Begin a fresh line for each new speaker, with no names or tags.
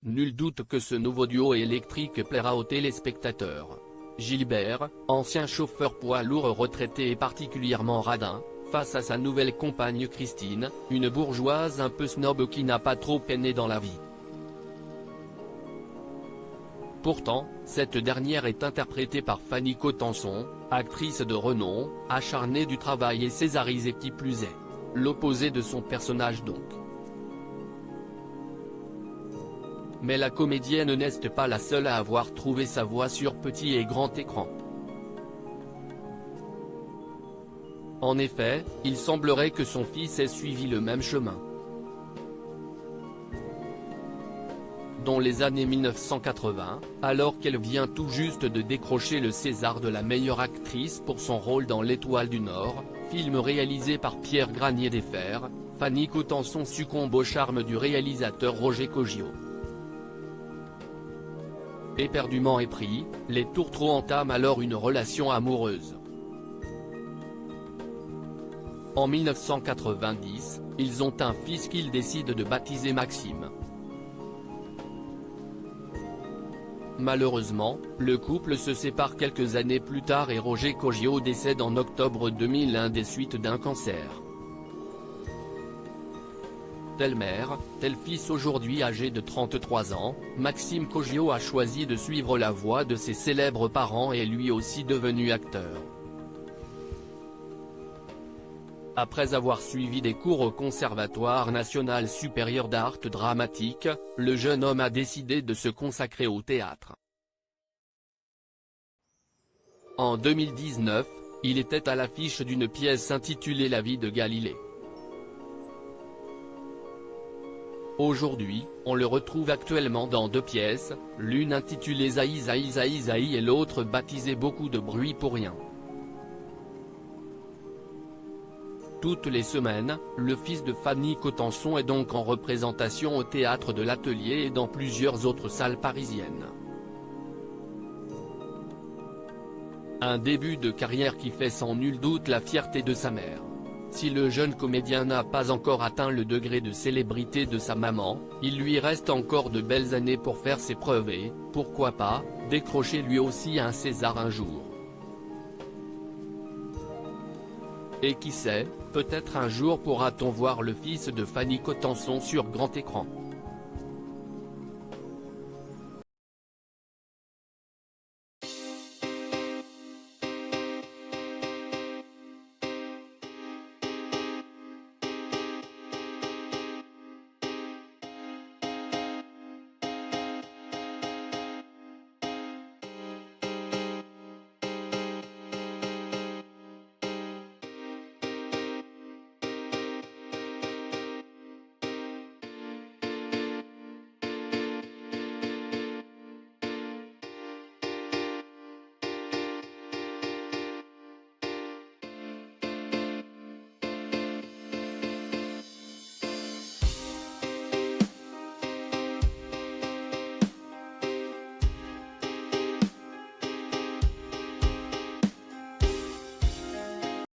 Nul doute que ce nouveau duo électrique plaira aux téléspectateurs. Gilbert, ancien chauffeur poids lourd retraité et particulièrement radin, face à sa nouvelle compagne Christine, une bourgeoise un peu snob qui n'a pas trop peiné dans la vie. Pourtant, cette dernière est interprétée par Fanny Cotenson, actrice de renom, acharnée du travail et césarisée qui plus est. L'opposé de son personnage donc. Mais la comédienne n'est pas la seule à avoir trouvé sa voie sur petit et grand écran. En effet, il semblerait que son fils ait suivi le même chemin. Dans les années 1980, alors qu'elle vient tout juste de décrocher le César de la meilleure actrice pour son rôle dans L'Étoile du Nord, film réalisé par Pierre Granier-Desfer, Fanny Cotenson succombe au charme du réalisateur Roger Coggio. Éperdument épris, les tourtereaux entament alors une relation amoureuse. En 1990, ils ont un fils qu'ils décident de baptiser Maxime. Malheureusement, le couple se sépare quelques années plus tard et Roger Coggio décède en octobre 2001 des suites d'un cancer. Telle mère, tel fils. Aujourd'hui âgé de 33 ans, Maxime Coggio a choisi de suivre la voie de ses célèbres parents et est lui aussi devenu acteur. Après avoir suivi des cours au Conservatoire national supérieur d'art dramatique, le jeune homme a décidé de se consacrer au théâtre. En 2019, il était à l'affiche d'une pièce intitulée La vie de Galilée. Aujourd'hui, on le retrouve actuellement dans deux pièces, l'une intitulée Zaï Zaï Zaï Zaï et l'autre baptisée Beaucoup de bruit pour rien. Toutes les semaines, le fils de Fanny Cotenson est donc en représentation au théâtre de l'Atelier et dans plusieurs autres salles parisiennes. Un début de carrière qui fait sans nul doute la fierté de sa mère. Si le jeune comédien n'a pas encore atteint le degré de célébrité de sa maman, il lui reste encore de belles années pour faire ses preuves et, pourquoi pas, décrocher lui aussi un César un jour. Et qui sait, peut-être un jour pourra-t-on voir le fils de Fanny Cotenson sur grand écran.